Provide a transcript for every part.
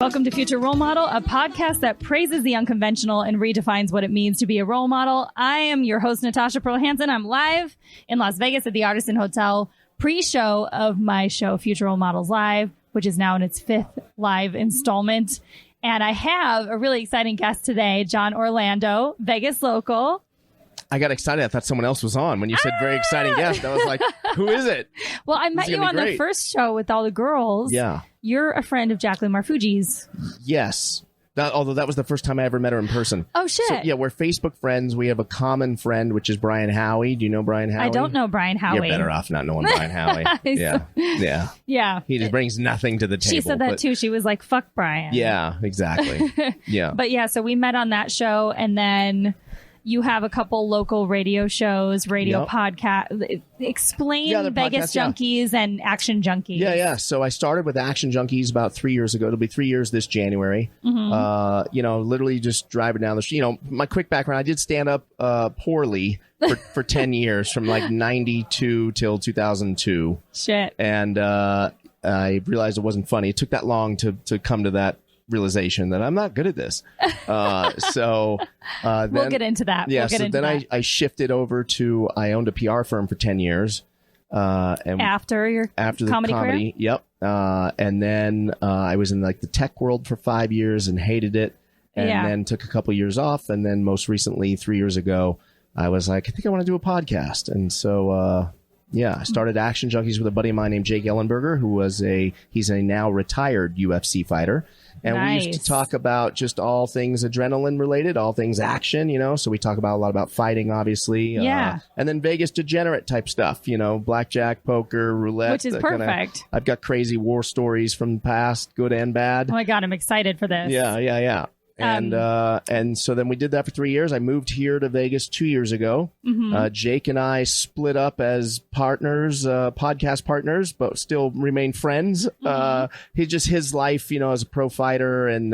Welcome to Future Role Model, a podcast that praises the unconventional and redefines what it means to be a role model. I am your host, Natasha Pearl Hansen. I'm live in Las Vegas at the Artisan Hotel, pre-show of my show, Future Role Models Live, which is now in its 5th live installment. And I have a really exciting guest today, Jon Orlando, Vegas local. I got excited. I thought someone else was on when you said very exciting guest. I was like, who is it? Well, I met you on the first show with all the girls. Yeah. You're a friend of Jacqueline Marfuji's. Yes. Although that was the first time I ever met her in person. Oh, shit. So, yeah, we're Facebook friends. We have a common friend, which is Brian Howie. Do you know Brian Howie? I don't know Brian Howie. You're better off not knowing Brian Howie. Yeah. He just brings nothing to the table. She said that too. She was like, fuck Brian. Yeah, exactly. Yeah. But yeah, so we met on that show, and then you have a couple local radio shows, podcast. Explain Vegas Junkeez and Action Junkeez. Yeah. So I started with Action Junkeez about 3 years ago. It'll be 3 years this January. Mm-hmm. Literally just driving down the street. My quick background, I did stand up poorly for 10 years from like 92 till 2002. Shit. And I realized it wasn't funny. It took that long to come to that realization that I'm not good at this. Then we'll get into that. Yeah. I shifted over to, I owned a PR firm for 10 years. And after the comedy career? Yep. And then I was in like the tech world for 5 years and hated it. And then took a couple years off. And then most recently, 3 years ago, I was like, I think I want to do a podcast. And so, I started Action Junkeez with a buddy of mine named Jake Ellenberger, he's a now retired UFC fighter. And we used to talk about just all things adrenaline related, all things action, So we talk about a lot about fighting, obviously. Yeah. And then Vegas degenerate type stuff, blackjack, poker, roulette. Which is perfect. I've got crazy war stories from the past, good and bad. Oh my God, I'm excited for this. Yeah. And so then we did that for 3 years. I moved here to Vegas 2 years ago. Mm-hmm. Jake and I split up as partners, podcast partners, but still remain friends. Mm-hmm. His life, as a pro fighter and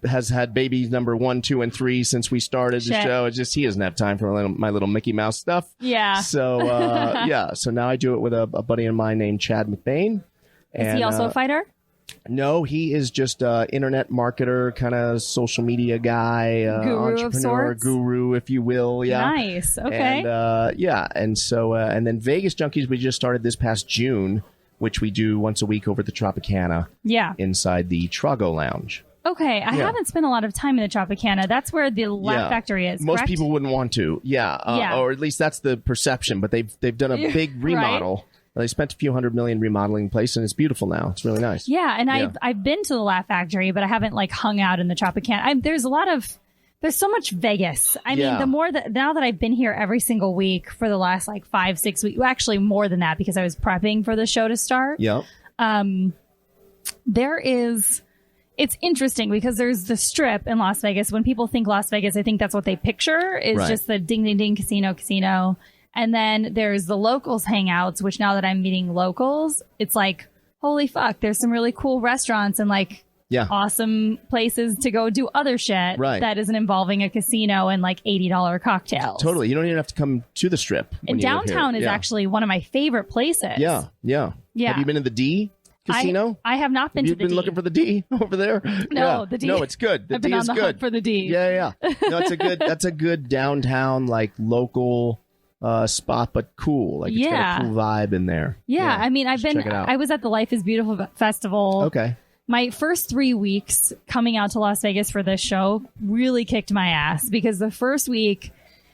has had babies number 1, 2, and 3 since we started the show. It's just he doesn't have time for my little Mickey Mouse stuff. Yeah. So So now I do it with a buddy of mine named Chad McBain. Is he also a fighter? No, he is just an internet marketer, kind of social media guy, guru entrepreneur, of sorts? Guru, if you will. Yeah. Nice. Okay. And then Vegas Junkeez, we just started this past June, which we do once a week over at the Tropicana. Yeah. Inside the Trago Lounge. Okay, I haven't spent a lot of time in the Tropicana. That's where the Laugh Factory is, Most correct? people wouldn't want to. Or at least that's the perception. But they've done a big remodel. Right? They spent a few $100 million remodeling the place, and it's beautiful now. It's really nice. Yeah, and I've been to the Laugh Factory, but I haven't hung out in the Tropicana. There's so much Vegas. I mean, now that I've been here every single week for the last 5-6 weeks, well, actually more than that because I was prepping for the show to start. Yeah. It's interesting because there's the Strip in Las Vegas. When people think Las Vegas, I think that's what they picture is just the ding, ding, ding, casino. And then there's the locals hangouts, which now that I'm meeting locals, it's like, holy fuck, there's some really cool restaurants and awesome places to go do other shit that isn't involving a casino and $80 cocktails. Totally. You don't even have to come to the Strip. And downtown is actually one of my favorite places. Yeah. Have you been to the D casino? I have not been to the D. You've been looking for the D over there? No, the D. No, it's good. The I've D been is on the hunt for the D. Yeah. No, that's a good downtown, local spot, but cool. It's got a cool vibe in there. Yeah. I mean, I was at the Life is Beautiful festival. Okay. My first 3 weeks coming out to Las Vegas for this show really kicked my ass because the first week,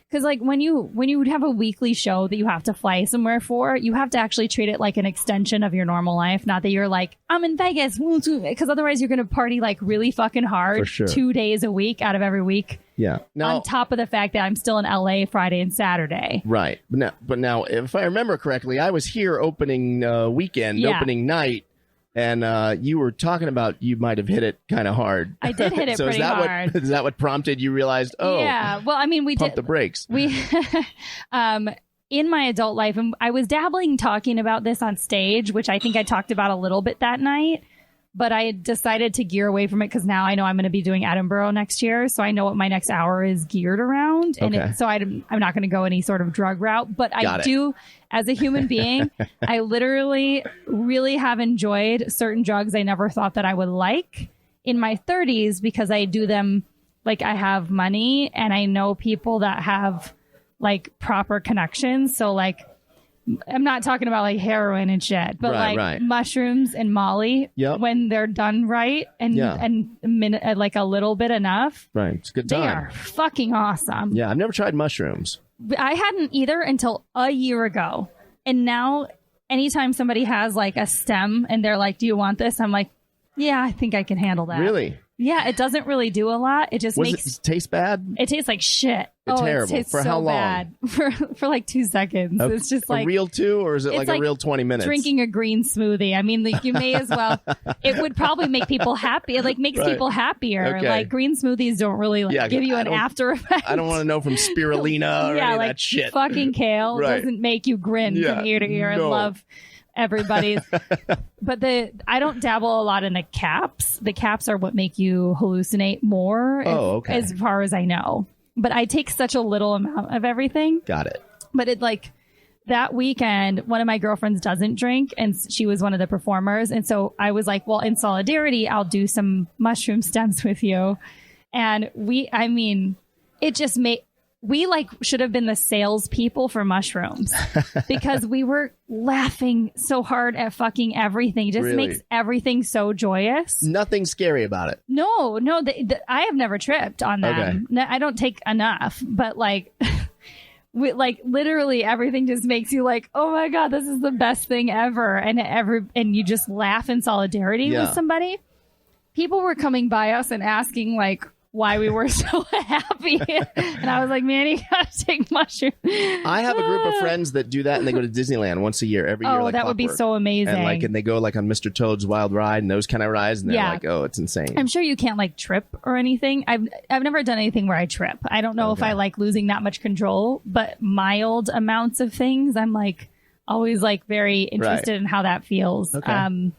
because when you would have a weekly show that you have to fly somewhere for, you have to actually treat it like an extension of your normal life. Not that you're I'm in Vegas, because otherwise you're going to party really fucking hard for sure. 2 days a week out of every week. Yeah. Now, on top of the fact that I'm still in LA Friday and Saturday. Right. But now, if I remember correctly, I was here opening opening night. And you were talking about you might have hit it kind of hard. I did hit it pretty hard. Is that what prompted you realized, yeah. Well, I mean, we pump the brakes. We, in my adult life, and I was dabbling talking about this on stage, which I think I talked about a little bit that night. But I decided to gear away from it because now I know I'm going to be doing Edinburgh next year. So I know what my next hour is geared around. And so I'm not going to go any sort of drug route. But I do, as a human being, I literally really have enjoyed certain drugs I never thought that I would like in my 30s because I do them like I have money and I know people that have like proper connections. So like, I'm not talking about like heroin and shit, but mushrooms and Molly when they're done right and like a little bit enough. Right. It's a good time. They are fucking awesome. Yeah. I've never tried mushrooms. I hadn't either until a year ago. And now anytime somebody has like a stem and they're like, do you want this? I'm like, yeah, I think I can handle that. Really? Yeah, it doesn't really do a lot. It just makes it taste bad. It tastes like shit. Terrible. It tastes for so how long? Bad. For like 2 seconds. It's just like a real 2, or is it like a real 20 minutes? Drinking a green smoothie. I mean, like, you may as well. It would probably make people happy. It like makes people happier. Okay. Like green smoothies don't really give you an after effect. I don't want to know from spirulina or any of that shit. Fucking kale doesn't make you grin from ear to ear and love everybody's. But I don't dabble a lot in the caps. The caps are what make you hallucinate more as far as I know. But I take such a little amount of everything. Got it. But it like that weekend, one of my girlfriends doesn't drink and she was one of the performers. And so I was like, well, in solidarity, I'll do some mushroom stems with you. And it just made, we like should have been the salespeople for mushrooms because we were laughing so hard at fucking everything. It just makes everything so joyous. Nothing scary about it. No, I have never tripped on them. Okay. No, I don't take enough, but like, literally everything just makes you like, oh my God, this is the best thing ever. And you just laugh in solidarity with somebody. People were coming by us and asking like, why we were so happy. And I was like, man, you gotta take mushrooms. I have a group of friends that do that and they go to Disneyland once a year, every year. Oh, like that would be so amazing. And they go like on Mr. Toad's Wild Ride and those kind of rides, and they're like, oh, it's insane. I'm sure you can't like trip or anything. I've never done anything where I trip. I don't know if I like losing that much control, but mild amounts of things, I'm like always like very interested in how that feels. Okay.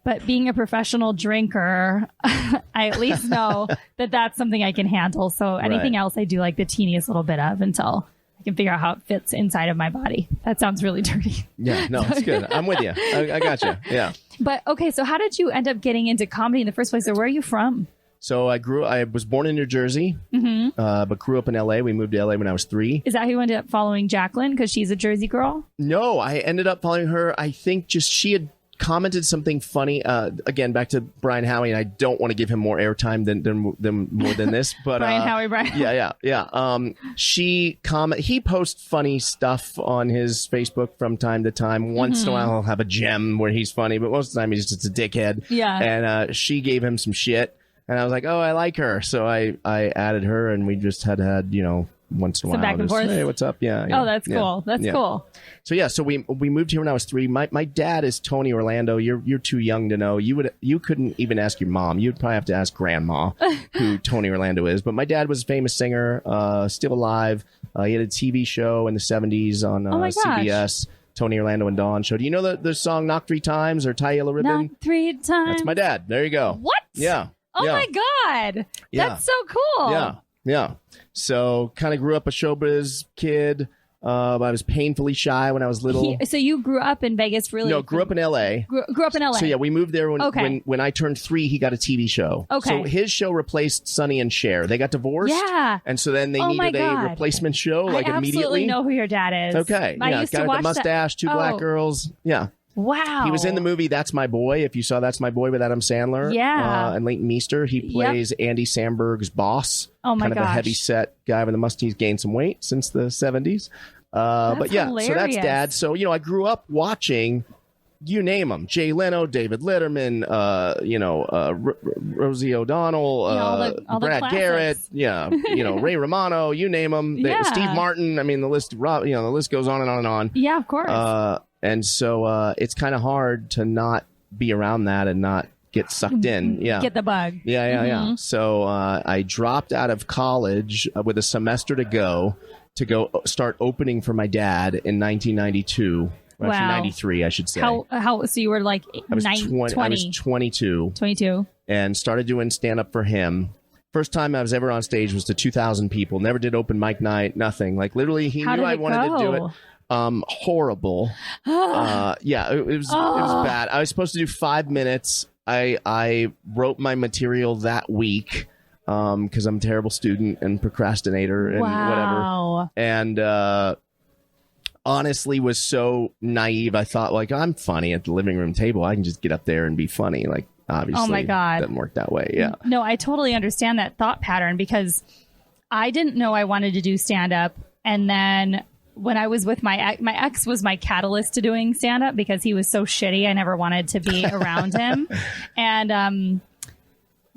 But being a professional drinker, I at least know that that's something I can handle. So anything else I do like the teeniest little bit of until I can figure out how it fits inside of my body. That sounds really dirty. Yeah, no, it's good. I'm with you. I got you. Yeah. But okay, so how did you end up getting into comedy in the first place? Or where are you from? So I was born in New Jersey, but grew up in LA. We moved to LA when I was 3. Is that who ended up following Jacqueline because she's a Jersey girl? No, I ended up following her. I think just she had commented something funny. Again, back to Brian Howie, and I don't want to give him more airtime than more than this. But Brian. Yeah. He posts funny stuff on his Facebook from time to time. Once in a while, he'll have a gem where he's funny, but most of the time he's just a dickhead. Yeah. And she gave him some shit, and I was like, oh, I like her, so I added her, and we just had once in a while, back and forth. Hey, what's up? Yeah. Oh, that's cool. That's cool. So we moved here when I was 3. My dad is Tony Orlando. You're too young to know. You couldn't even ask your mom. You'd probably have to ask grandma who Tony Orlando is. But my dad was a famous singer, still alive. He had a TV show in the 70s on CBS. Tony Orlando and Dawn show. Do you know the song "Knock 3 Times" or "Tie Yellow Ribbon"? Knock 3 times. That's my dad. There you go. What? Yeah. Oh my God. Yeah. That's so cool. Yeah. So kind of grew up a showbiz kid. I was painfully shy when I was little. So you grew up in Vegas, really? No, grew up in L.A. Grew up in L.A. So yeah, we moved there when I turned 3. He got a TV show. Okay. So his show replaced Sonny and Cher. They got divorced. Yeah. And so then they needed a replacement show immediately. I absolutely know who your dad is. Okay. I used to guy watch with the mustache, 2 black girls. Yeah. Wow. He was in the movie That's My Boy. If you saw That's My Boy with Adam Sandler. Yeah. And Leighton Meester. He plays Andy Samberg's boss. Oh my gosh. Kind of a heavy set guy with a mustache. He's gained some weight since the 70s. But yeah, hilarious. So that's Dad. So, I grew up watching, you name them, Jay Leno, David Letterman, Rosie O'Donnell, all Brad the Garrett, Ray Romano, you name them. Steve Martin. I mean, the list goes on and on and on. Yeah, of course. And so it's kind of hard to not be around that and not get sucked in. Yeah. Get the bug. Yeah. So I dropped out of college with a semester to go start opening for my dad in 1992. Well, actually, 93, I should say. How? So you were like I was 22. 22. And started doing stand-up for him. First time I was ever on stage was to 2,000 people. Never did open mic night, nothing. Like, literally, he knew I wanted to do it. Horrible. Yeah, it was bad. I was supposed to do 5 minutes. I wrote my material that week because I'm a terrible student and procrastinator and whatever. And honestly was so naive. I thought, like, I'm funny at the living room table. I can just get up there and be funny. Like, obviously, oh my God, it doesn't work that way. Yeah. No, I totally understand that thought pattern because I didn't know I wanted to do stand-up. And then when I was with my ex was my catalyst to doing stand-up because he was so shitty. I never wanted to be around him. And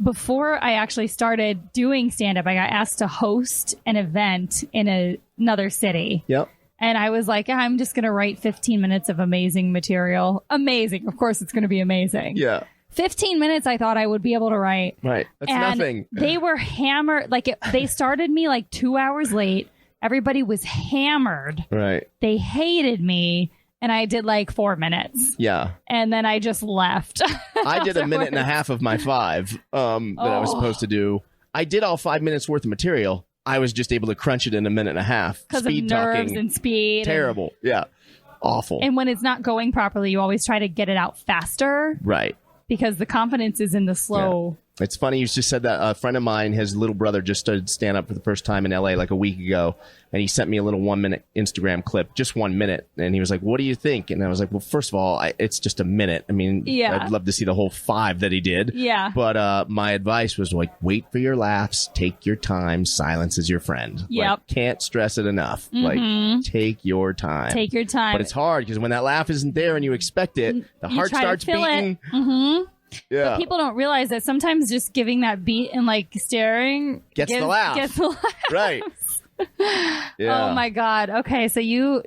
before I actually started doing stand-up, I got asked to host an event in another city. Yep. And I was like, I'm just going to write 15 minutes of amazing material. Amazing. Of course, it's going to be amazing. Yeah. 15 minutes I thought I would be able to write. Right. That's and nothing. They were hammered. They started me like 2 hours late. Everybody was hammered. Right. They hated me. And I did like 4 minutes. Yeah. And then I just left. I did a minute and a half of my 5 that I was supposed to do. I did all 5 minutes worth of material. I was just able to crunch it in a minute and a half. Because of nerves and speed. Terrible. Yeah. Awful. And when it's not going properly, you always try to get it out faster. Right. Because the confidence is in the slow. Yeah. It's funny you just said that. A friend of mine, his little brother, just started stand-up for the first time in L.A. like a week ago. And he sent me a little 1-minute Instagram clip, just 1 minute. And he was like, what do you think? And I was like, well, first of all, it's just a minute. I mean, I'd love to see the whole 5 that he did. Yeah. But my advice was like, wait for your laughs. Take your time. Silence is your friend. Yep. Like, can't stress it enough. Like, take your time. Take your time. But it's hard because when that laugh isn't there and you expect it, the heart starts beating. Yeah. But people don't realize that sometimes just giving that beat and like staring gets the laugh. Right. Yeah. Oh my God. Okay, so you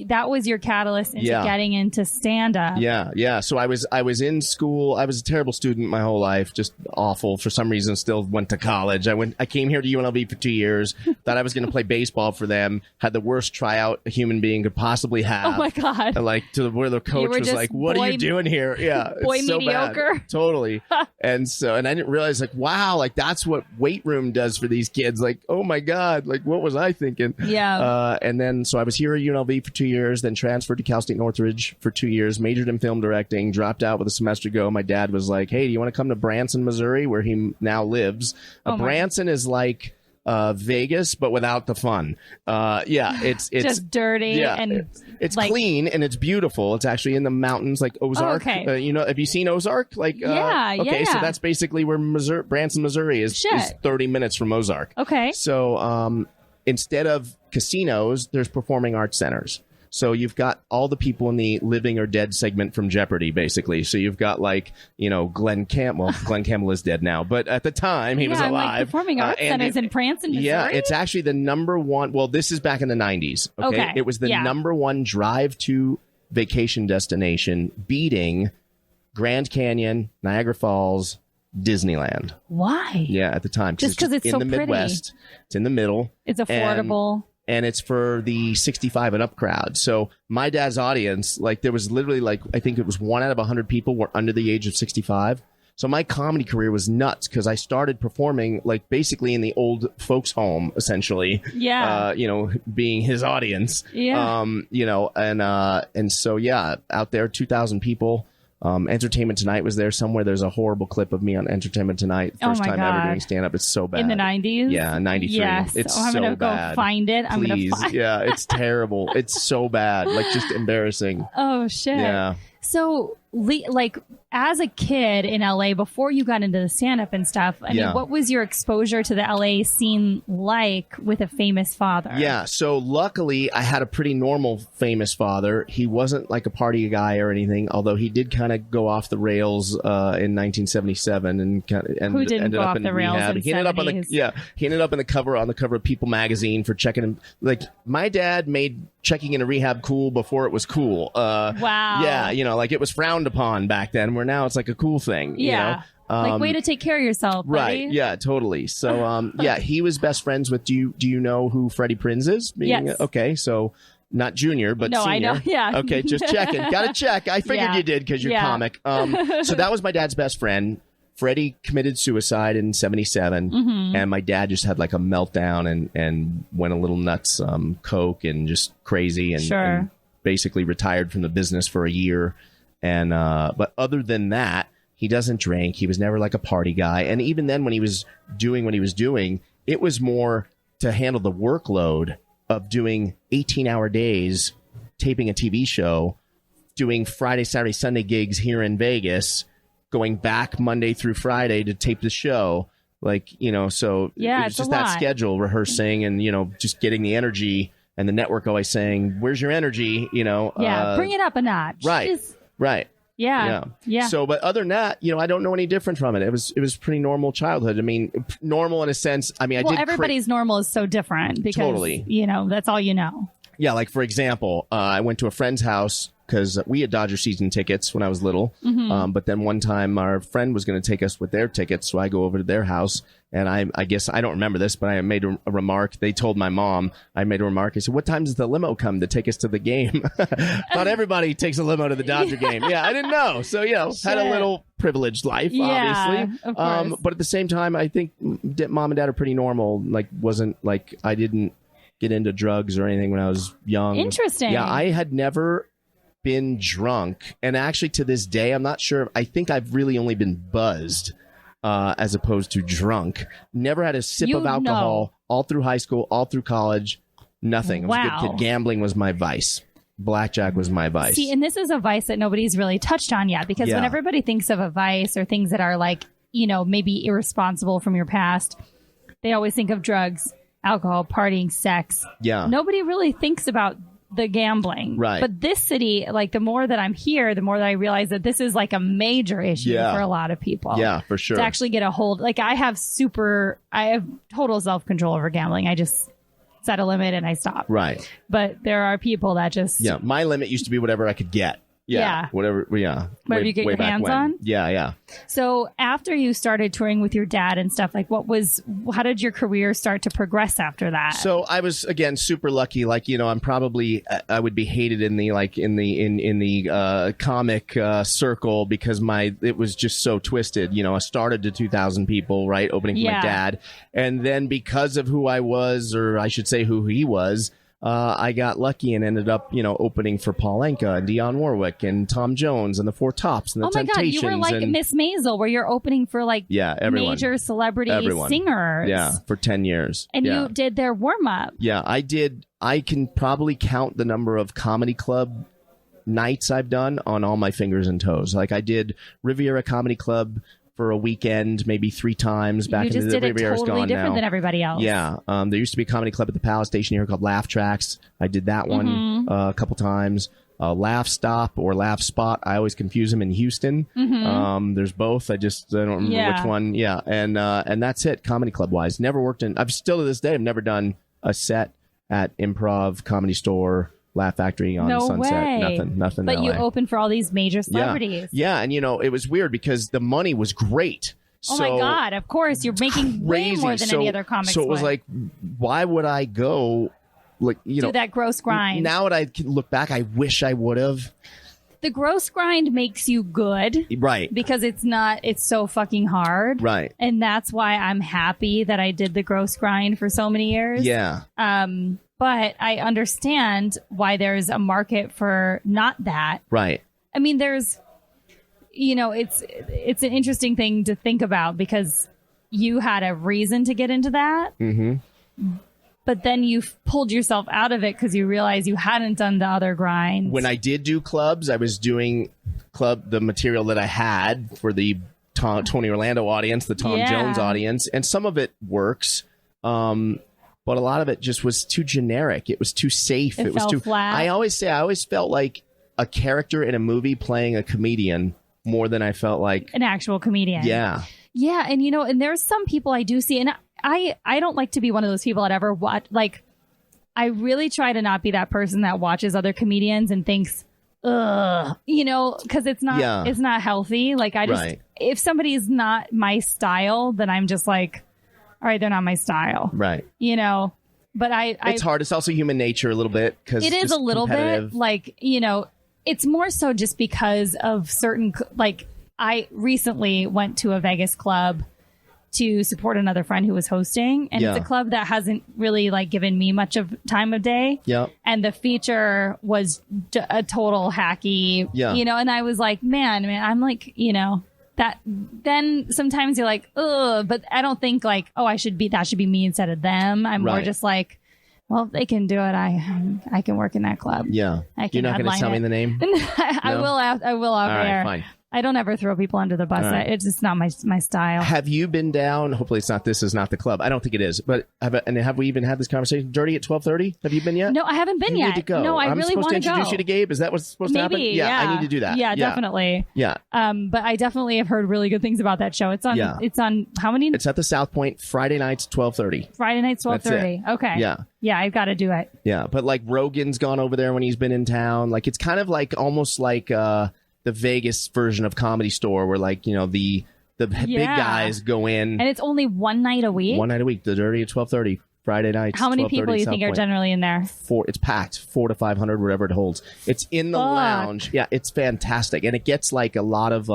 that was your catalyst into getting into stand-up. Yeah. So I was in school. I was a terrible student my whole life, just awful. For some reason, still went to college. I came here to UNLV for 2 years. Thought I was going to play baseball for them. Had the worst tryout a human being could possibly have. Oh my God. And like to where the coach was like, "What are you doing here?" Yeah, boy it's so mediocre. Bad. Totally. And I didn't realize like, wow, like that's what weight room does for these kids. Like, oh my God, like what was I thinking? Yeah. And then so I was here at UNLV for 2 years, then transferred to Cal State Northridge for 2 years, majored in film directing, dropped out with a semester to go. My dad was like, hey, do you want to come to Branson, Missouri, where he now lives? Branson is like Vegas, but without the fun. It's just dirty and it's like, clean and it's beautiful. It's actually in the mountains, like Ozark. Oh, okay. Have you seen Ozark? Like, okay, so that's basically where Branson, Missouri is 30 minutes from Ozark. Okay. So, instead of casinos, there's performing arts centers. So you've got all the people in the living or dead segment from Jeopardy, basically. So you've got Glenn Campbell. Well, Glenn Campbell is dead now, but at the time he was alive. Like performing arts centers in Branson, Missouri. Yeah, it's actually the number one. Well, this is back in the 90s. Okay. It was the number one drive to vacation destination, beating Grand Canyon, Niagara Falls, Disneyland. Why? Yeah, at the time. Just because it's in so the pretty. Midwest. It's in the middle. It's affordable. And it's for the 65 and up crowd. So my dad's audience, like there was literally like, I think it was 1 out of 100 people were under the age of 65. So my comedy career was nuts because I started performing like basically in the old folks home, essentially. Yeah. Being his audience. Yeah. And so, yeah, out there, 2,000 people. Entertainment Tonight was there somewhere. There's a horrible clip of me on Entertainment Tonight. First time ever doing stand-up. It's so bad. In the 90s? Yeah, 93. Yes. It's I'm going to go find it. Please. I'm going to find it. Yeah, it's terrible. It's so bad. Like, just embarrassing. Oh, shit. Yeah. So, like, as a kid in LA, before you got into the stand-up and stuff, I mean, what was your exposure to the LA scene like with a famous father? Yeah, so luckily, I had a pretty normal famous father. He wasn't like a party guy or anything, although he did kind of go off the rails in 1977 and Who didn't ended go up off in the rails rehab. in He ended up on the cover of People magazine for checking him. Like, my dad made checking into rehab cool before it was cool. Wow. Yeah, like it was frowned upon back then, where now it's like a cool thing. Yeah. Like, way to take care of yourself, buddy. Right. Yeah, totally. So, he was best friends with, do you know who Freddie Prinze is? Yes. Okay, so Not junior, but no, senior. I know. Yeah. Okay, just checking. Got to check. I figured you did because you're comic. So that was my dad's best friend. Freddie committed suicide in 77, and my dad just had like a meltdown and went a little nuts, coke and just crazy, and basically retired from the business for a year. And but other than that, he doesn't drink. He was never like a party guy. And even then, when he was doing what he was doing, it was more to handle the workload of doing 18-hour days, taping a TV show, doing Friday, Saturday, Sunday gigs here in Vegas, going back Monday through Friday to tape the show. Like, so it was just that schedule, rehearsing and, just getting the energy, and the network always saying, where's your energy? Bring it up a notch. Right. Right. Yeah. So, but other than that, I don't know any different from it. It was pretty normal childhood. I mean, normal in a sense. I mean, everybody's normal is so different because, that's all you know. Yeah. Like, for example, I went to a friend's house because we had Dodger season tickets when I was little. But then one time our friend was going to take us with their tickets. So I go over to their house, and I guess I don't remember this, but I made a remark. They told my mom, I made a remark. I said, what time does the limo come to take us to the game? Not everybody takes a limo to the Dodger game. Yeah, I didn't know. So, had a little privileged life, obviously. Of course. But at the same time, I think mom and dad are pretty normal. Like, wasn't like I didn't get into drugs or anything when I was young. Interesting. Yeah, I had never been drunk, and actually to this day I'm not sure. I think I've really only been buzzed as opposed to drunk. Never had a sip of alcohol all through high school, all through college. Nothing. I was a good kid. Gambling was my vice. Blackjack was my vice. See, and this is a vice that nobody's really touched on yet, because when everybody thinks of a vice or things that are like, maybe irresponsible from your past, they always think of drugs, alcohol, partying, sex. Yeah. Nobody really thinks about the gambling. Right. But this city, like, the more that I'm here, the more that I realize that this is like a major issue for a lot of people. Yeah, for sure. To actually get a hold. Like, I have total self-control over gambling. I just set a limit and I stop. Right. But there are people that just... Yeah, my limit used to be whatever I could get. Yeah. Whatever you get your hands on? Yeah. So after you started touring with your dad and stuff, like how did your career start to progress after that? So I was, again, super lucky. Like, I'm probably, I would be hated in the comic circle because it was just so twisted. I started to 2,000 people, right? Opening for my dad. And then because of who I was, or I should say who he was, I got lucky and ended up, opening for Paul Anka and Dionne Warwick and Tom Jones and the Four Tops and the Temptations. God, you were like Miss Maisel, where you're opening for like major celebrity singers. Yeah, for 10 years. And you did their warm up. Yeah, I did. I can probably count the number of comedy club nights I've done on all my fingers and toes. Like, I did Riviera Comedy Club for a weekend, maybe 3 times back in the day. Riviera's totally different than everybody else. Yeah. There used to be a comedy club at the Palace Station here called Laugh Tracks. I did that one a couple times. Laugh Stop or Laugh Spot. I always confuse them in Houston. There's both. I don't remember which one. Yeah. And that's it, comedy club wise. Never worked I've still to this day, I've never done a set at Improv, Comedy Store, Laugh Factory on Sunset. Way. Nothing. But you opened for all these major celebrities. Yeah. And it was weird because the money was great. Oh my God! Of course, you're making way more than any other comics. So it was like, why would I go? Like, do that gross grind. Now that I can look back, I wish I would have. The gross grind makes you good, right? Because it's so fucking hard, right? And that's why I'm happy that I did the gross grind for so many years. Yeah. But I understand why there's a market for not that. Right. I mean, there's, it's an interesting thing to think about because you had a reason to get into that. But then you pulled yourself out of it because you realized you hadn't done the other grind. When I did do clubs, I was doing the material that I had for the Tony Orlando audience, the Tom Jones audience, and some of it works. But a lot of it just was too generic. It was too safe. It was too flat. I always felt like a character in a movie playing a comedian more than I felt like an actual comedian. Yeah. Yeah. And, and there's some people I do see, and I don't like to be one of those people that ever watch. Like, I really try to not be that person that watches other comedians and thinks, ugh, because it's not healthy. Like, if somebody is not my style, then I'm just like, all right, they're not my style. Right. But it's hard. It's also human nature a little bit because it is a little bit like, it's more so just because of certain, like I recently went to a Vegas club to support another friend who was hosting, and it's a club that hasn't really like given me much of time of day. Yeah. And the feature was a total hacky, and I was like, man, I'm like, that then sometimes you're like, ugh, but I don't think like, oh, that should be me instead of them. I'm more just like, well, if they can do it, I can work in that club. Yeah. You're not going to tell me the name? I will out there. Right, fine. I don't ever throw people under the bus. Right. It's just not my style. Have you been down? Hopefully, this is not the club. I don't think it is. But have we even had this conversation? Dirty at 12:30. Have you been yet? No, I haven't been yet. Need to go. No, I really want to go. I'm supposed to introduce you to Gabe. Is that what's supposed to happen? Yeah, I need to do that. Yeah, definitely. Yeah. But I definitely have heard really good things about that show. It's on. Yeah. It's on how many? It's at the South Point Friday nights 12:30. Friday nights 12:30. Okay. Yeah. Yeah, I've got to do it. Yeah, but like Rogan's gone over there when he's been in town. Like it's kind of like almost like the Vegas version of Comedy Store, where like the big guys go in, and it's only one night a week. One night a week. The Dirty at 12:30 Friday nights. How many people do you think are generally in there? It's packed, 400 to 500, whatever it holds. It's in the lounge. Yeah, it's fantastic, and it gets like a lot of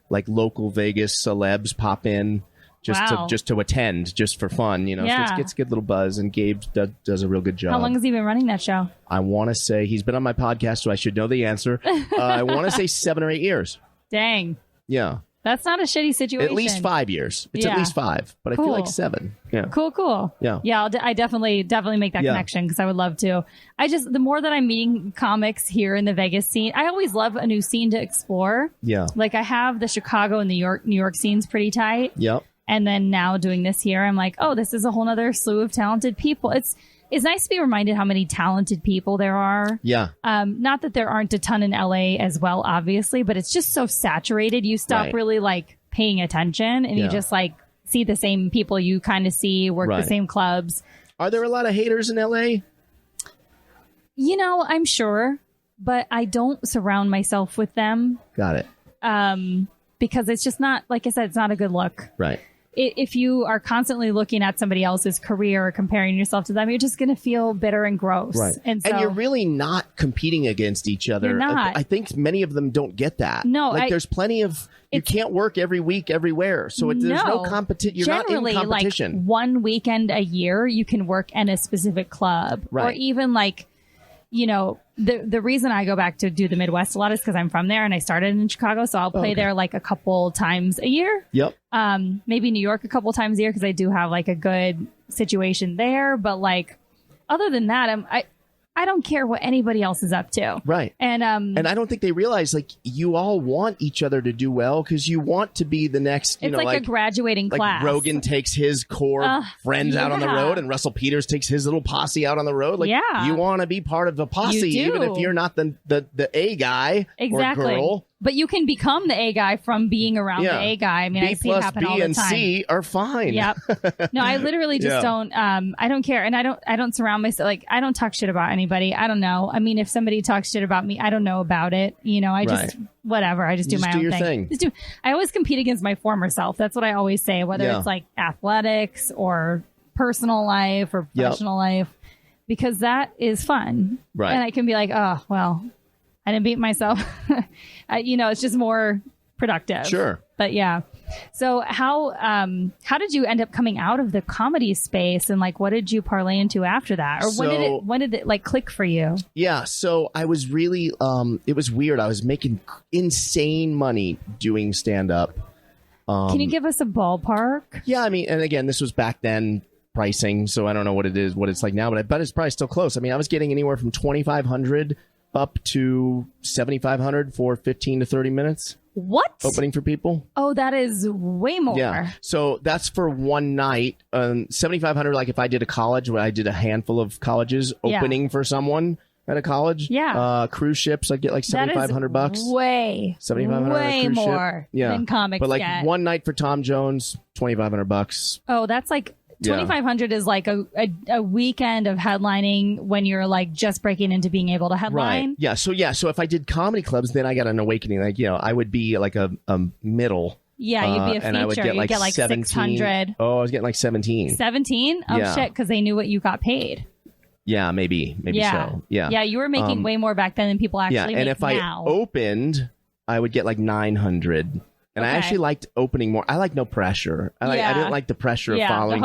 like local Vegas celebs pop in. Just to attend, just for fun, So it gets a good little buzz, and Gabe does a real good job. How long has he been running that show? I want to say he's been on my podcast, so I should know the answer. I want to say 7 or 8 years. Dang. Yeah. That's not a shitty situation. At least 5 years. It's at least 5, but cool. I feel like 7. Yeah. Cool. Yeah. Yeah. I definitely make that connection because I would love to. The more that I'm meeting comics here in the Vegas scene, I always love a new scene to explore. Yeah. Like I have the Chicago and New York scenes pretty tight. Yep. And then now doing this here, I'm like, oh, this is a whole nother slew of talented people. It's nice to be reminded how many talented people there are. Yeah. Not that there aren't a ton in LA as well, obviously, but it's just so saturated. You stop really like paying attention, and you just like see the same people you kind of see work the same clubs. Are there a lot of haters in LA? I'm sure, but I don't surround myself with them. Got it. Because it's just not, like I said, it's not a good look. Right. If you are constantly looking at somebody else's career or comparing yourself to them, you're just going to feel bitter and gross. Right. And you're really not competing against each other. You're not. I think many of them don't get that. No. There's plenty of, you can't work every week everywhere. So there's no competition. You're generally, not in competition. Like one weekend a year, you can work in a specific club. Right. Or even like, the reason I go back to do the Midwest a lot is because I'm from there and I started in Chicago. So I'll play there like a couple times a year. Yep. Maybe New York a couple times a year because I do have like a good situation there. But like, other than that, I don't care what anybody else is up to. Right. And I don't think they realize like you all want each other to do well because you want to be the next, it's like a graduating class. Rogan takes his core friends out on the road and Russell Peters takes his little posse out on the road. Like you want to be part of the posse even if you're not the A guy or girl. But you can become the A guy from being around the A guy. I mean, I see it happen all the time. B and C are fine. Yep. No, I literally just don't. I don't care, and I don't surround myself. Like I don't talk shit about anybody. I don't know. I mean, if somebody talks shit about me, I don't know about it. I just whatever. I just do my own thing. I always compete against my former self. That's what I always say. Whether it's like athletics or personal life or professional life, because that is fun. Right. And I can be like, oh well. I didn't beat myself. It's just more productive. Sure. But yeah. So how did you end up coming out of the comedy space, and like what did you parlay into after that? Or when did it like click for you? Yeah. So I was really it was weird. I was making insane money doing stand up. Can you give us a ballpark? Yeah, I mean, and again, this was back then pricing, so I don't know what it's like now, but I bet it's probably still close. I mean, I was getting anywhere from $2,500 up to $7,500 for 15 to 30 minutes. What? Opening for people. Oh, that is way more. Yeah. So that's for one night. $7,500, like if I did a college, where I did a handful of colleges opening for someone at a college. Yeah. Cruise ships, I get like $7,500. Way. $7,500. Way more than comics. But like get. one night for Tom Jones, $2,500. Oh, that's like $2,500 is like a weekend of headlining when you're like just breaking into being able to headline. Right. Yeah. So if I did comedy clubs, then I got an awakening. Like, I would be like a middle Yeah, you'd be a feature. And I would get like 17. 600. Oh, I was getting like 17. 17? Oh, Yeah. shit, because they knew what you got paid. Yeah, maybe so. Yeah. Yeah, you were making way more back then than people actually make if now. I opened, I would get like 900. And I actually liked opening more. I like no pressure. I didn't like the pressure of following.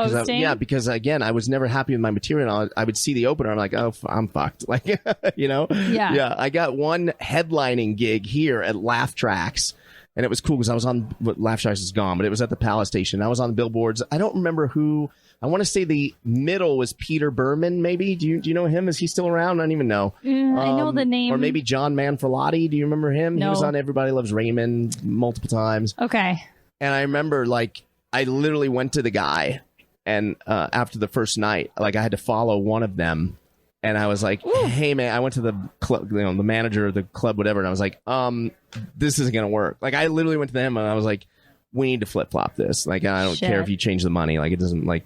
Because again, I was never happy with my material. I would see the opener. I'm like, oh, I'm fucked. Like, you know? Yeah. I got one headlining gig here at Laugh Tracks. And it was cool because I was on, Laugh Tracks is gone, but it was at the Palace Station. I was on the billboards. I don't remember who. I want to say the middle was Peter Berman, maybe. Do you know him? Is he still around? I don't even know. I know the name. Or maybe John Manfrotati. Do you remember him? No. He was on Everybody Loves Raymond multiple times. Okay. And I remember, like, I literally went to the guy, and after the first night, like, I had to follow one of them. And I was like, hey, man, I went to the club, the manager of the club, whatever. And I was like, this isn't going to work. Like, I literally went to them and I was like, we need to flip flop this. Like, I don't care if you change the money. Like, it doesn't like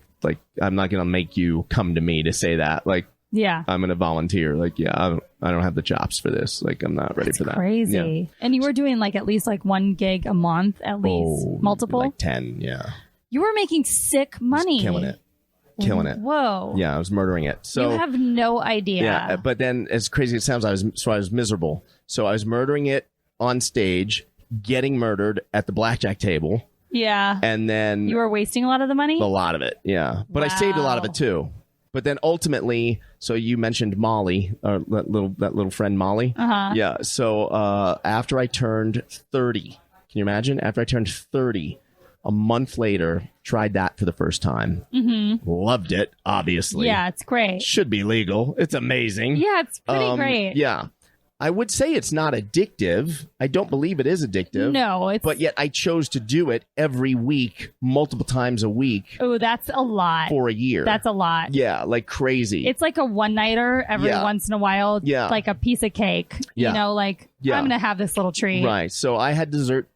I'm not going to make you come to me to say that. Like, yeah, I'm going to volunteer. Like, I don't have the chops for this. Like, I'm not ready for that. Crazy. Yeah. And you were doing like at least like one gig a month, at least multiple, like 10. Yeah. You were making sick money. Killing it. Whoa. Yeah, I was murdering it. So you have no idea. Yeah, but then as crazy as it sounds, I was miserable. So I was murdering it on stage, getting murdered at the blackjack table. Yeah. And then you were wasting a lot of the money? A lot of it. Yeah. But I saved a lot of it too. But then ultimately, so you mentioned Molly, or that little friend Molly. Uh-huh. Yeah. So after I turned 30, can you imagine? After I turned 30, a month later, tried that for the first time. Mm-hmm. Loved it, obviously. Yeah, it's great. Should be legal. It's amazing. Yeah, it's pretty great. Yeah. I would say it's not addictive. I don't believe it is addictive. No, but yet I chose to do it every week, multiple times a week. Oh, that's a lot. For a year. That's a lot. Yeah, like crazy. It's like a one-nighter every once in a while. Yeah. Like a piece of cake. Yeah. You know, like, I'm going to have this little treat. Right. So I had dessert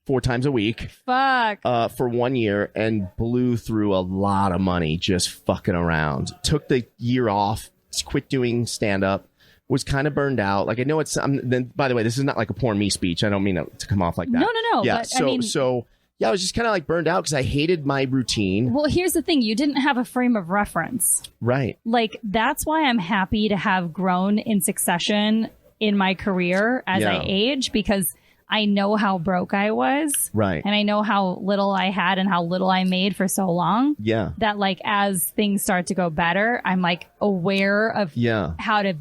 4 times a week. Fuck. For 1 year and blew through a lot of money just fucking around. Took the year off, quit doing stand-up. Was kind of burned out. Like, I know it's. Then, by the way, this is not like a poor me speech. I don't mean it to come off like that. No. Yeah. But, I was just kind of like burned out because I hated my routine. Well, here's the thing: you didn't have a frame of reference, right? Like, that's why I'm happy to have grown in succession in my career as I age, because I know how broke I was, right? And I know how little I had and how little I made for so long. Yeah. That, like, as things start to go better, I'm like aware of how to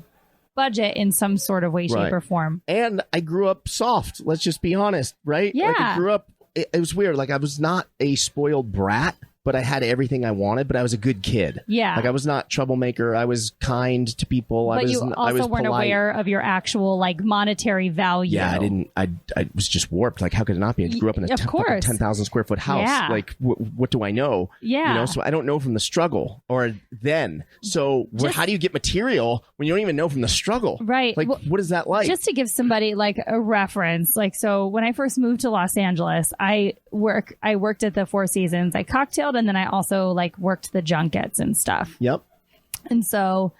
budget in some sort of way, shape, or form. And I grew up soft. Let's just be honest, right? Yeah. Like, I grew up. It was weird. Like, I was not a spoiled brat, but I had everything I wanted. But I was a good kid. Yeah. Like, I was not troublemaker. I was kind to people. But you also weren't polite. aware of your actual, like, monetary value. Yeah, I didn't. I was just warped. Like, how could it not be? I grew up in a 10,000 square foot house. Yeah. Like, what do I know? Yeah. You know, so I don't know from the struggle or then. So how do you get material when you don't even know from the struggle? Right. Like, what is that like? Just to give somebody, like, a reference. Like, so when I first moved to Los Angeles, I worked at the Four Seasons. I cocktailed, and then I also, like, worked the junkets and stuff. Yep. And so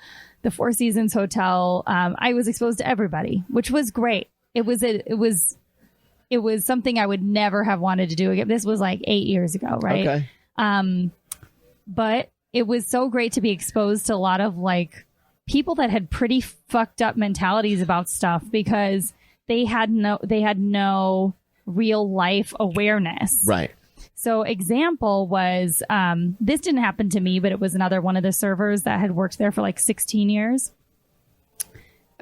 the Four Seasons Hotel, I was exposed to everybody, which was great. It was something I would never have wanted to do again. This was like 8 years ago, right? Okay. But it was so great to be exposed to a lot of, like, people that had pretty fucked up mentalities about stuff, because they had no real life awareness. Right. So example was, this didn't happen to me, but it was another one of the servers that had worked there for like 16 years.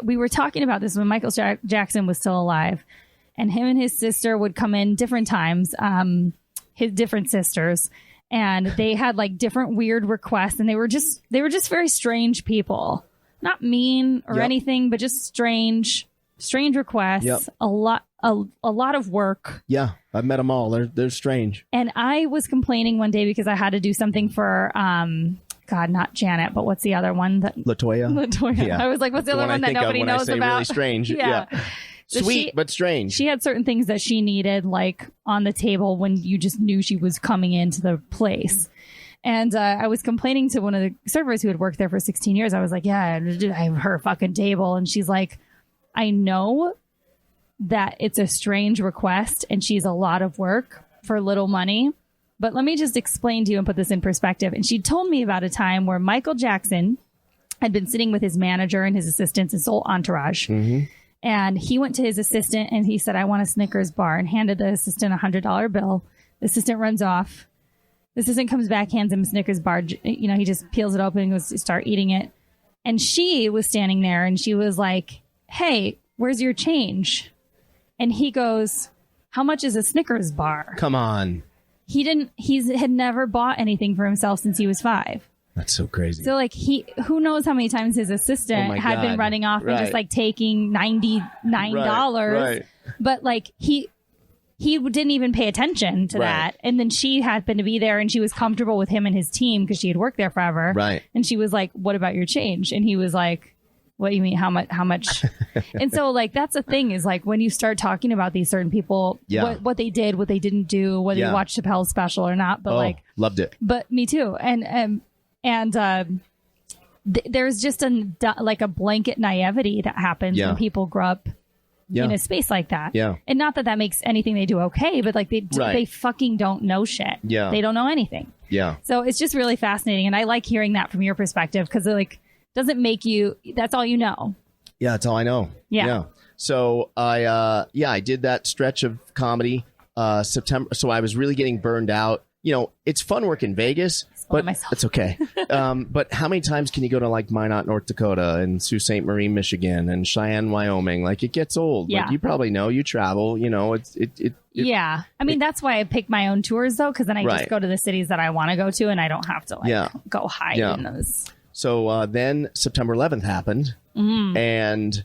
We were talking about this when Michael Jackson was still alive, and him and his sister would come in different times, his different sisters, and they had, like, different weird requests, and they were just very strange people. Not mean or anything, but just strange requests. Yep. A lot of work. Yeah, I've met them all. They're strange. And I was complaining one day because I had to do something for God, not Janet, but what's the other one? LaToya. Yeah. I was like, what's the other one that nobody knows about? Really strange. Yeah. Sweet, but strange. She had certain things that she needed, like, on the table when you just knew she was coming into the place. And I was complaining to one of the servers who had worked there for 16 years. I was like, yeah, I have her fucking table. And she's like, I know that it's a strange request and she's a lot of work, up for little money. But let me just explain to you and put this in perspective. And she told me about a time where Michael Jackson had been sitting with his manager and his assistants, his whole entourage. Mm-hmm. And he went to his assistant and he said, I want a Snickers bar, and handed the assistant a $100 bill. The assistant runs off. The assistant comes back, hands him a Snickers bar. You know, he just peels it open and goes to start eating it. And she was standing there and she was like, hey, where's your change? And he goes, how much is a Snickers bar? Come on. He had never bought anything for himself since he was 5. That's so crazy. So like who knows how many times his assistant had been running off and just like taking $99. Right. But like he didn't even pay attention to that. And then she happened to be there and she was comfortable with him and his team because she had worked there forever. Right. And she was like, what about your change? And he was like, what do you mean? How much? And so like, that's the thing is like when you start talking about these certain people, what they did, what they didn't do, whether you watched Chappelle's special or not, but loved it. But me too. And there's just a blanket naivety that happens when people grow up in a space like that. Yeah. And not that makes anything they do okay, but like they fucking don't know shit. Yeah. They don't know anything. Yeah. So it's just really fascinating. And I like hearing that from your perspective because it like doesn't make you, that's all you know. Yeah. That's all I know. Yeah. So I did that stretch of comedy, September. So I was really getting burned out. You know, it's fun work in Vegas, but it's okay. But how many times can you go to like Minot, North Dakota, and Sault Ste. Marie, Michigan, and Cheyenne, Wyoming? Like it gets old. Yeah. Like you probably know, you travel, you know, yeah. I mean, that's why I pick my own tours though. Cause then I just go to the cities that I want to go to and I don't have to go hide in those. So then September 11th happened and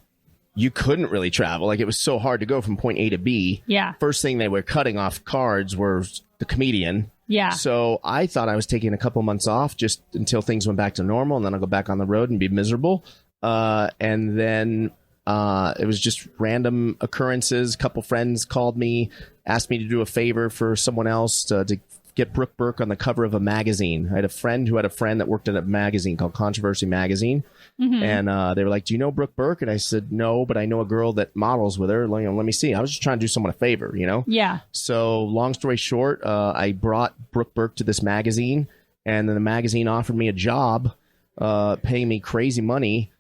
you couldn't really travel. Like it was so hard to go from point A to B. Yeah. First thing they were cutting off cards were the comedian. Yeah. So I thought I was taking a couple months off just until things went back to normal, and then I'll go back on the road and be miserable. And then it was just random occurrences. A couple friends called me, asked me to do a favor for someone else to get Brooke Burke on the cover of a magazine. I had a friend who had a friend that worked at a magazine called Controversy Magazine. Mm-hmm. And they were like, do you know Brooke Burke? And I said, no, but I know a girl that models with her. Let me see. I was just trying to do someone a favor, you know? Yeah. So long story short, I brought Brooke Burke to this magazine, and then the magazine offered me a job, paying me crazy money.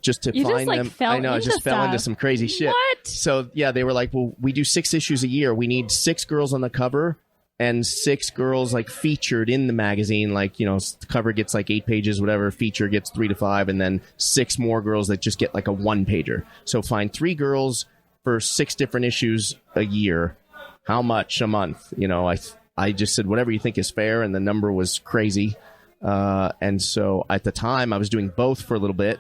Just to find them. I know, I just fell into some crazy shit. What? So yeah, they were like, well, we do 6 issues a year. We need 6 girls on the cover and 6 girls like featured in the magazine. Like, you know, the cover gets like 8 pages, whatever. Feature gets 3 to 5, and then 6 more girls that just get like a 1-pager. So find 3 girls for 6 different issues a year. How much a month? You know, I just said whatever you think is fair, and the number was crazy. And so at the time I was doing both for a little bit.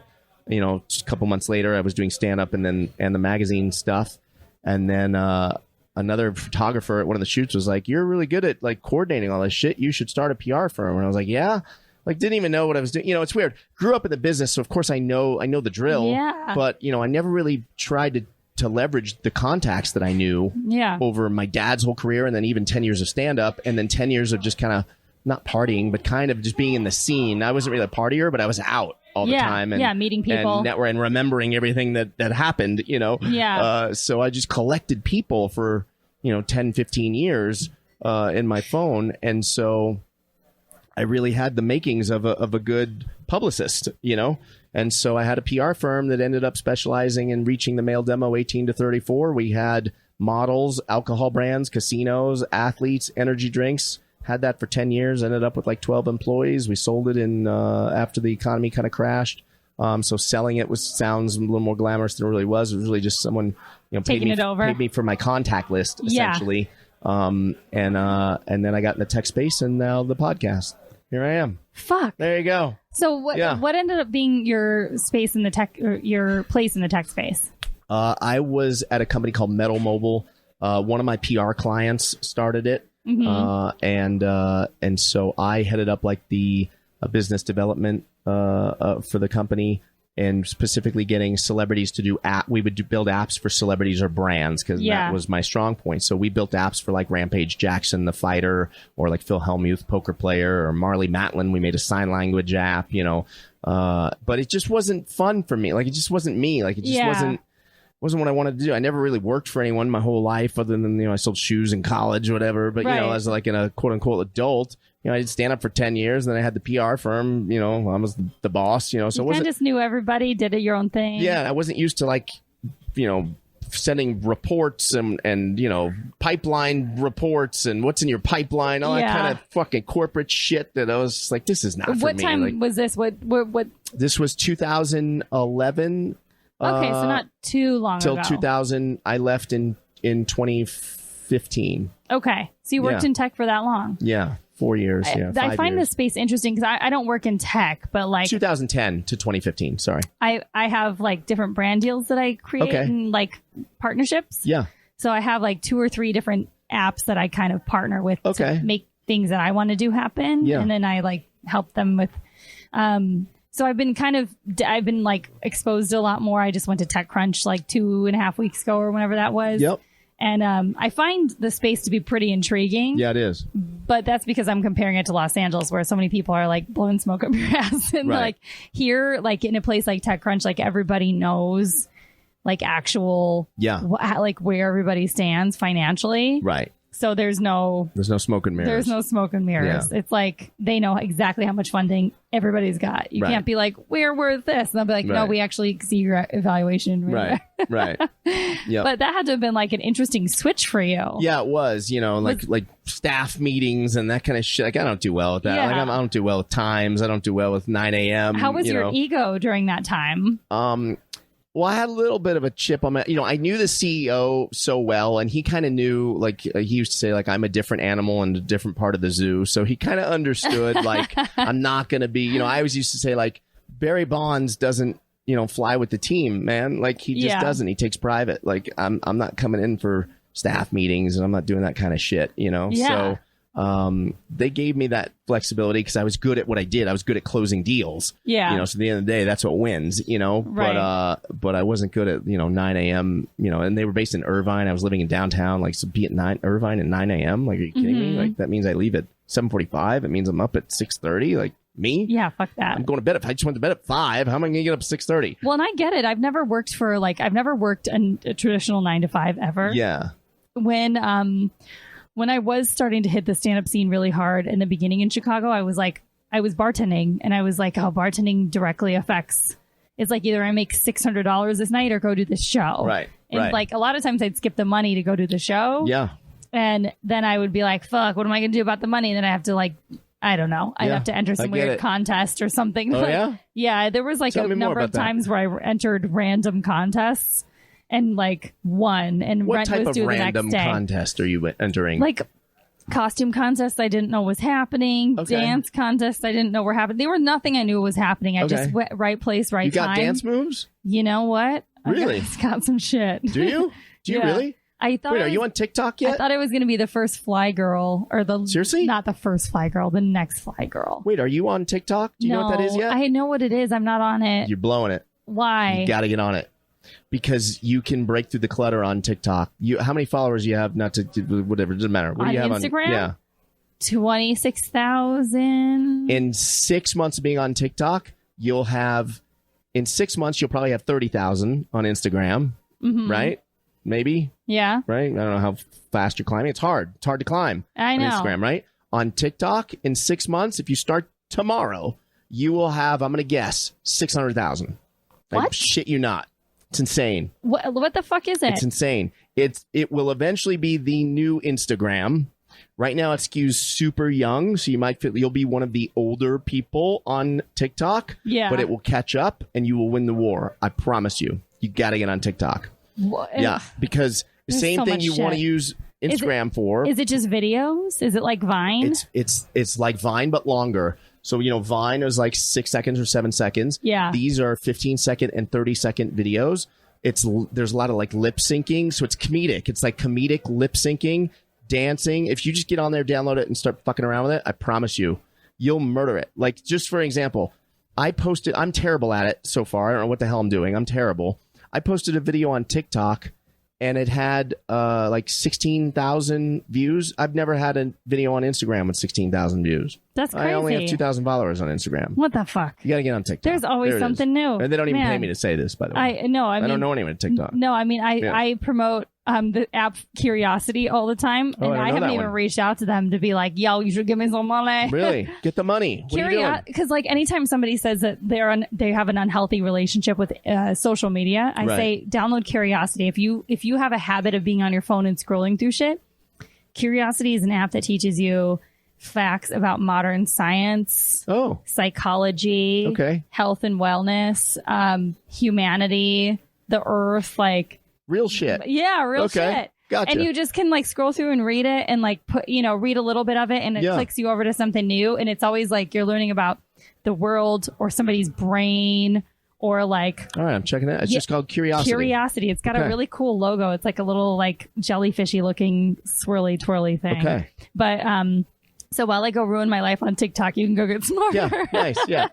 You know, just a couple months later I was doing stand-up and the magazine stuff. And then another photographer at one of the shoots was like, you're really good at like coordinating all this shit. You should start a PR firm. And I was like, yeah. Like, didn't even know what I was doing. You know, it's weird. Grew up in the business, so of course I know the drill. Yeah. But, you know, I never really tried to leverage the contacts that I knew over my dad's whole career, and then even 10 years of stand-up, and then 10 years of just kind of not partying, but kind of just being in the scene. I wasn't really a partier, but I was out all the time. And, meeting people. And remembering everything that happened, you know. Yeah. So I just collected people for, you know, 10, 15 years in my phone. And so I really had the makings of a good publicist, you know. And so I had a PR firm that ended up specializing in reaching the male demo 18 to 34. We had models, alcohol brands, casinos, athletes, energy drinks. Had that for 10 years, ended up with like 12 employees. We sold it in after the economy kind of crashed. So selling it sounds a little more glamorous than it really was. It was really just someone, you know, paid me for my contact list, essentially. And then I got in the tech space, and now the podcast. Here I am. Fuck. There you go. So what ended up being your space in the tech, or your place in the tech space? I was at a company called Metal Mobile. One of my PR clients started it. Mm-hmm. And so I headed up like the business development for the company, and specifically getting celebrities to do we would build apps for celebrities or brands, because that was my strong point. So we built apps for like Rampage Jackson, the fighter, or like Phil Hellmuth, poker player, or Marley Matlin. We made a sign language app, you know, but it just wasn't fun for me. Like, it just wasn't me. Like, it just wasn't. wasn't what I wanted to do. I never really worked for anyone my whole life, other than, I sold shoes in college or whatever. But, as like a quote unquote adult, I did stand up for 10 years, and then I had the PR firm, I was the boss, so you kind of just knew everybody, did it your own thing. Yeah. I wasn't used to like, sending reports and pipeline reports and what's in your pipeline, all that kind of fucking corporate shit that I was like, this is not for me. What time was this? What? This was 2011. Okay, so not too long ago. Till 2000. I left in 2015. Okay, so you worked in tech for that long? Yeah, 4 years. I find this space interesting because I don't work in tech, but like 2010 to 2015. Sorry, I have like different brand deals that I create and like partnerships. Yeah. So I have like 2 or 3 different apps that I kind of partner with to make things that I want to do happen. Yeah. And then I like help them with. So I've been like exposed to a lot more. I just went to TechCrunch like 2.5 weeks ago or whenever that was. Yep. And I find the space to be pretty intriguing. Yeah, it is. But that's because I'm comparing it to Los Angeles, where so many people are like blowing smoke up your ass. And like here, like in a place like TechCrunch, like everybody knows like actual, like where everybody stands financially. Right. So there's no smoke and mirrors. There's no smoke and mirrors. Yeah. It's like they know exactly how much funding everybody's got. You can't be like, we're worth this. And they'll be like, no, we actually see your evaluation. Right. Yeah. But that had to have been like an interesting switch for you. Yeah, it was. Like staff meetings and that kind of shit. Like I don't do well with that. Yeah. Like I don't do well with times. I don't do well with 9 a.m. How was your ego during that time? Well, I had a little bit of a chip on my, I knew the CEO so well, and he kind of knew, like, he used to say, like, I'm a different animal in a different part of the zoo. So he kind of understood, like, I'm not going to be, I always used to say, like, Barry Bonds doesn't, fly with the team, man. Like, he just doesn't. He takes private. Like, I'm not coming in for staff meetings, and I'm not doing that kind of shit, Yeah. So they gave me that flexibility because I was good at what I did. I was good at closing deals. Yeah. So at the end of the day, that's what wins, Right. But I wasn't good at, 9 a.m., and they were based in Irvine. I was living in downtown, like, so be at Irvine at 9 a.m. Like, are you kidding me? Like, that means I leave at 7:45. It means I'm up at 6:30. Like, me? Yeah, fuck that. I'm going to bed. If I just went to bed at 5, how am I going to get up at 6:30? Well, and I get it. I've never worked a traditional 9 to 5 ever. Yeah. When I was starting to hit the stand-up scene really hard in the beginning in Chicago, I was bartending, and I was like, oh, bartending directly affects. It's like either I make $600 this night or go do this show. Right. And like a lot of times I'd skip the money to go do the show. Yeah. And then I would be like, fuck, what am I going to do about the money? And then I have to like, I don't know. I have to enter some weird contest or something. Oh, yeah? Yeah. There was like a number of times where I entered random contests. And like won, and what rent type was of due random the next day. contest are you entering? Like costume contests I didn't know was happening. Dance contests I didn't know were happening. They were nothing I knew was happening. I just went right place, right time. You got dance moves? You know what? Really? I got some shit. Do you? Do you really? I thought. Wait, are you on TikTok yet? I thought I was going to be the first fly girl, or seriously? Not the first fly girl, the next fly girl. Wait, are you on TikTok? Do you know what that is yet? I know what it is. I'm not on it. You're blowing it. Why? You got to get on it. Because you can break through the clutter on TikTok. How many followers do you have? Not to whatever, it doesn't matter. What do you have Instagram? Yeah, 26,000. In 6 months of being on TikTok, you'll have. In 6 months, you'll probably have 30,000 on Instagram, right? Maybe. Yeah. Right. I don't know how fast you're climbing. It's hard. It's hard to climb. I know. On Instagram, right? On TikTok, in 6 months, if you start tomorrow, you will have. I'm going to guess 600,000. What? I shit you not. It's insane. What the fuck is it? It's insane. It will eventually be the new Instagram. Right now it skews super young, so you'll be one of the older people on TikTok. Yeah. But it will catch up and you will win the war. I promise you. You got to get on TikTok. What? Yeah, because the same thing you want to use Instagram for. Is it just videos? Is it like Vine? It's like Vine but longer. So, Vine is like 6 seconds or 7 seconds. Yeah. These are 15-second and 30-second videos. There's a lot of like lip syncing. So it's comedic. It's like comedic lip syncing, dancing. If you just get on there, download it, and start fucking around with it, I promise you'll murder it. Like, just for example, I'm terrible at it so far. I don't know what the hell I'm doing. I'm terrible. I posted a video on TikTok and it had like 16,000 views. I've never had a video on Instagram with 16,000 views. That's crazy. I only have 2,000 followers on Instagram. What the fuck? You got to get on TikTok. There's always something new. And they don't even pay me to say this, by the way. I don't know anyone at TikTok. No, I mean, I promote the app Curiosity all the and I haven't even reached out to them to be like, yo, you should give me some money. Really? Get the money. What are you doing? Because like anytime somebody says that they have an unhealthy relationship with social media, I say download Curiosity. If you have a habit of being on your phone and scrolling through shit, Curiosity is an app that teaches you facts about modern science, psychology, health and wellness, humanity, the earth, like real shit. Yeah, real shit. Gotcha. And you just can like scroll through and read it and like read a little bit of it and it clicks you over to something new. And it's always like you're learning about the world or somebody's brain or like. All right, I'm checking it. It's just called Curiosity. Curiosity. It's got a really cool logo. It's like a little like jellyfishy looking swirly twirly thing. Okay. But so while I go ruin my life on TikTok, you can go get smarter. Yeah, nice, yeah.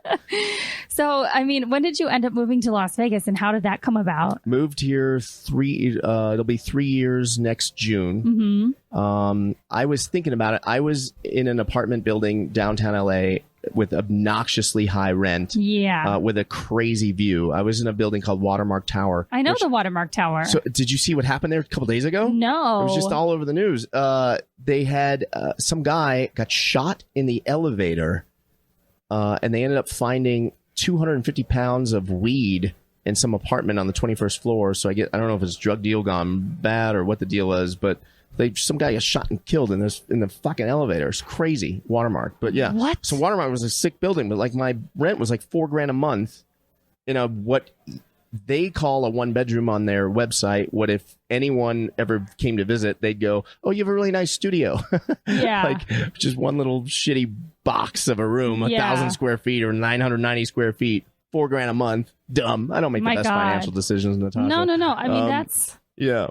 So, I mean, when did you end up moving to Las Vegas and how did that come about? Moved here it'll be 3 years next June. Mm-hmm. I was thinking about it. I was in an apartment building downtown LA with obnoxiously high rent. Yeah. With a crazy view. I was in a building called Watermark Tower. I know the Watermark Tower. So did you see what happened there a couple days ago? No. It was just all over the news. They had some guy got shot in the elevator and they ended up finding 250 pounds of weed in some apartment on the 21st floor. So I don't know if it's drug deal gone bad or what the deal was, but some guy got shot and killed in the fucking elevator. It's crazy. Watermark. But yeah. What? So Watermark was a sick building, but like my rent was like $4,000 a month in what they call a 1-bedroom on their website. What if anyone ever came to visit, they'd go, oh, you have a really nice studio. Yeah. Like just one little shitty box of a room, 1,000 square feet or 990 square feet, $4,000 a month. Dumb. I don't make the best financial decisions, Natasha. No. I mean, that's. Yeah.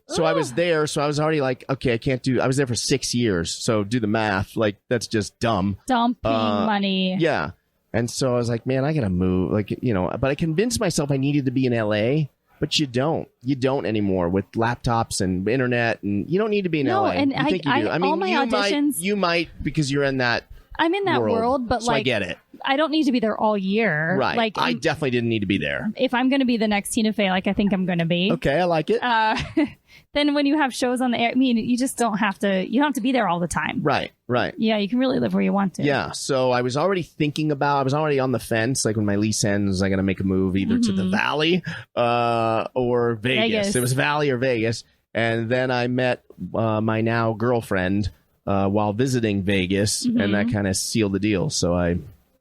So I was there. So I was already like, okay, I was there for 6 years. So do the math. Like, that's just dumb. Dumping money. Yeah. And so I was like, man, I got to move. Like, but I convinced myself I needed to be in LA, but you don't. You don't anymore with laptops and internet. And you don't need to be in LA. And you think you do. I mean, all my auditions. You might because you're in that. I'm in that world, but so I get it. I don't need to be there all year. Right. Like I definitely didn't need to be there. If I'm going to be the next Tina Fey, like I think I'm going to be. Okay, I like it. Then when you have shows on the air, I mean, you just don't have to. You don't have to be there all the time. Right. Yeah, you can really live where you want to. Yeah. So I was already I was already on the fence. Like when my lease ends, I got to make a move either to the Valley or Vegas. It was Valley or Vegas. And then I met my now girlfriend while visiting Vegas, and that kind of sealed the deal. So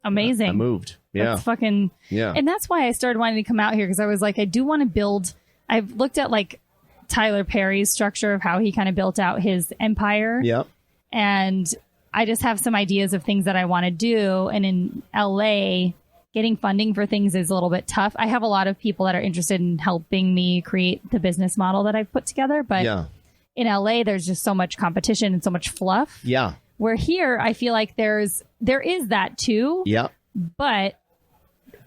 Amazing. I moved. Yeah. That's fucking. Yeah. And that's why I started wanting to come out here because I was like, I do want to build. I've looked at like Tyler Perry's structure of how he kind of built out his empire. Yep. And I just have some ideas of things that I want to do. And in LA, getting funding for things is a little bit tough. I have a lot of people that are interested in helping me create the business model that I've put together. But in LA, there's just so much competition and so much fluff. Yeah. Where here, I feel like there is that too. Yeah. But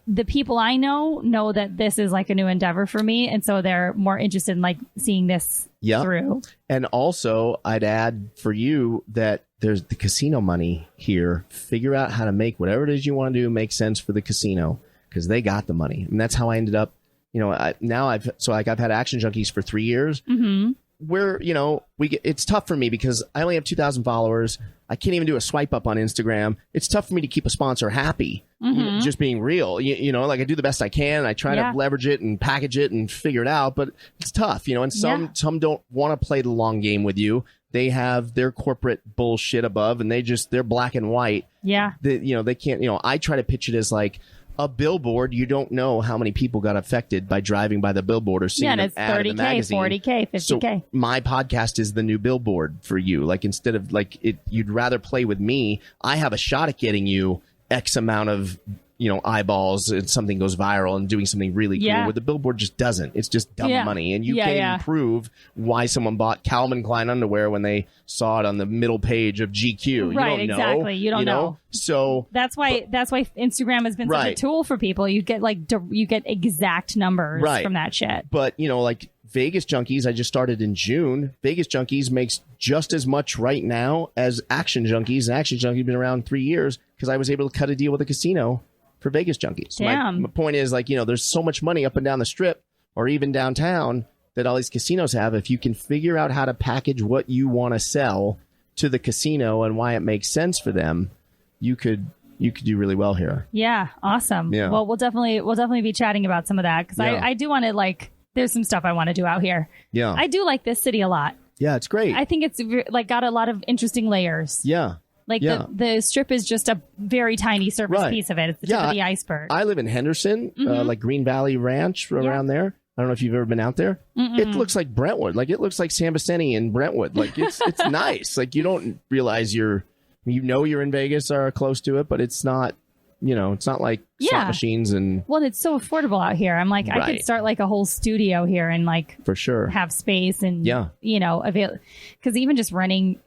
the people I know that this is like a new endeavor for me. And so they're more interested in like seeing this through. And also I'd add for you that there's the casino money here. Figure out how to make whatever it is you want to do make sense for the casino because they got the money. And that's how I ended up, I've had Action Junkeez for 3 years. Mm-hmm. Where, it's tough for me because I only have 2,000 followers. I can't even do a swipe up on Instagram. It's tough for me to keep a sponsor happy, just being real. Like I do the best I can. I try to leverage it and package it and figure it out, but it's tough, and some don't want to play the long game with you. They have their corporate bullshit above and they're black and white. Yeah. They can't, I try to pitch it as like, a billboard, you don't know how many people got affected by driving by the billboard or seeing an ad in the magazine. 40K, 50K. So my podcast is the new billboard for you. Like instead of you'd rather play with me. I have a shot at getting you X amount of eyeballs and something goes viral and doing something really cool. Where the billboard just doesn't. It's just dumb money, and you can't even prove why someone bought Calvin Klein underwear when they saw it on the middle page of GQ. Right, you don't exactly. know. You don't know. So that's why Instagram has been such a tool for people. You get you get exact numbers from that shit. But like Vegas Junkeez, I just started in June. Vegas Junkeez makes just as much right now as Action Junkeez. And Action Junkeez been around 3 years because I was able to cut a deal with a casino for Vegas Junkeez. Damn. My point is, like, there's so much money up and down the strip or even downtown that all these casinos have. If you can figure out how to package what you want to sell to the casino and why it makes sense for them, you could do really well here. Yeah, awesome. Yeah. Well, we'll definitely be chatting about some of that because I do want to, like, there's some stuff I want to do out here. Yeah. I do like this city a lot. Yeah, it's great. I think it's like got a lot of interesting layers. Yeah. Like the strip is just a very tiny surface piece of it. It's the tip of the iceberg. I live in Henderson, like Green Valley Ranch around there. I don't know if you've ever been out there. It looks like Brentwood. Like, it looks like San Vicente in Brentwood. Like, it's nice. Like, you don't realize you're in Vegas or close to it, but it's not. It's not like slot machines and... Well, it's so affordable out here. I'm like, I could start like a whole studio here and like... For sure. Have space and, avail... Because even just running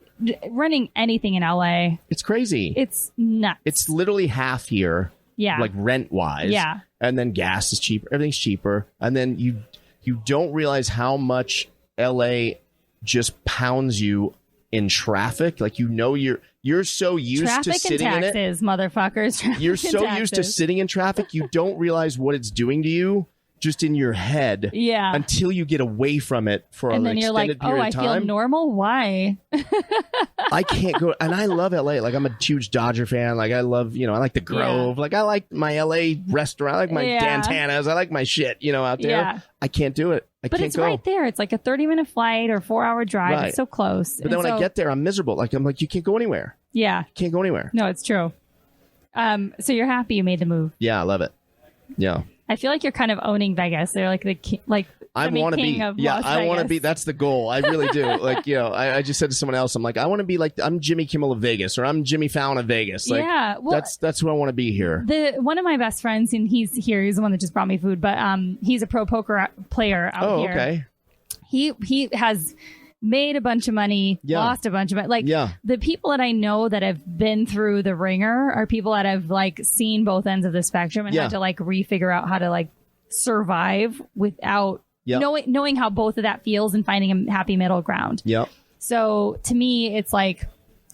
anything in LA... It's crazy. It's nuts. It's literally half here. Yeah. Like rent-wise. Yeah. And then gas is cheaper. Everything's cheaper. And then you don't realize how much LA just pounds you in traffic. Like, you're so used traffic to sitting and taxes, in it. Motherfuckers. Traffic You're so used to sitting in traffic, you don't realize what it's doing to you just in your head. Yeah. Until you get away from it for an extended period of time. I feel normal? Why? I can't go. And I love LA. Like, I'm a huge Dodger fan. Like, I love, I like the Grove. Yeah. Like, I like my LA restaurant. I like my Dantana's. I like my shit, out there. Yeah. I can't do it. But it's right there. It's like a 30-minute flight or 4-hour drive. Right. It's so close. But then when I get there, I'm miserable. Like, I'm like, you can't go anywhere. Yeah. You can't go anywhere. No, it's true. So you're happy you made the move. Yeah, I love it. Yeah. I feel like you're kind of owning Vegas. They're like I want to be. Yeah, I want to be. That's the goal. I really do. Like, I just said to someone else, I'm like, I want to be like, I'm Jimmy Kimmel of Vegas, or I'm Jimmy Fallon of Vegas. Like, yeah, well, that's who I want to be here. One of my best friends, and he's here. He's the one that just brought me food, but he's a pro poker player out here. Oh, okay. He has made a bunch of money, lost a bunch of money. Like, the people that I know that have been through the ringer are people that have like seen both ends of the spectrum and had to like refigure out how to like survive without knowing how both of that feels and finding a happy middle ground. Yep. So to me, it's like,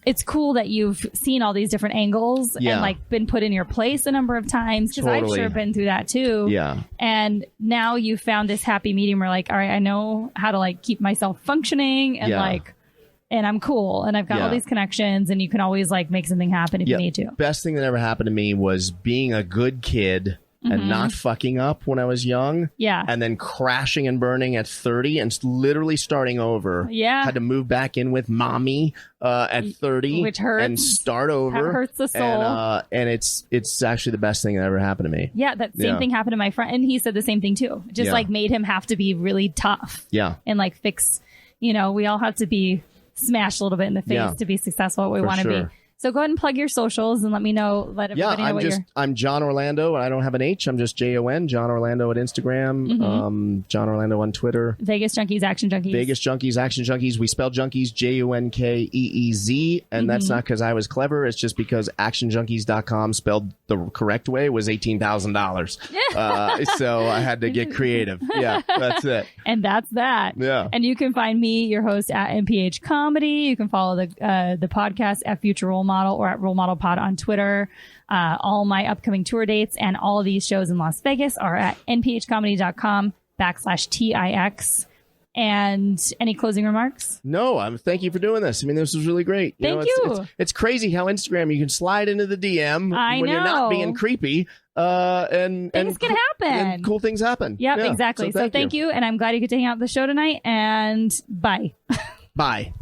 it's cool that you've seen all these different angles and like been put in your place a number of times, because I've sure been through that too. Yeah. And now you found this happy medium where like, all right, I know how to like keep myself functioning and like, and I'm cool and I've got all these connections, and you can always like make something happen if you need to. Best thing that ever happened to me was being a good kid and not fucking up when I was young. Yeah. And then crashing and burning at 30 and literally starting over. Yeah. Had to move back in with mommy at 30. Which hurts. And start over. That hurts the soul. And it's actually the best thing that ever happened to me. Yeah, that same thing happened to my friend. And he said the same thing too. It just like made him have to be really tough. Yeah. And like fix, we all have to be smashed a little bit in the face to be successful at what we want to be. So go ahead and plug your socials and let everybody know what you're... I'm Jon Orlando, and I don't have an H. I'm just Jon, Jon Orlando at Instagram, Jon Orlando on Twitter. Vegas Junkeez, Action Junkeez. Vegas Junkeez, Action Junkeez. We spell Junkeez, Junkeez, and that's not because I was clever. It's just because actionjunkeez.com spelled the correct way was $18,000. So I had to get creative. Yeah, that's it. And that's that. Yeah. And you can find me, your host, at MPH Comedy. You can follow the podcast at Future Role Model or at Role Model Pod on Twitter. All my upcoming tour dates and all of these shows in Las Vegas are at nphcomedy.com/TIX. And any closing remarks? No, thank you for doing this. I mean, this was really great. Thank you. It's crazy how Instagram, you can slide into the DM when you're not being creepy. And things can happen. And cool things happen. Yep, exactly. So thank you. And I'm glad you could hang out the show tonight. And bye. Bye.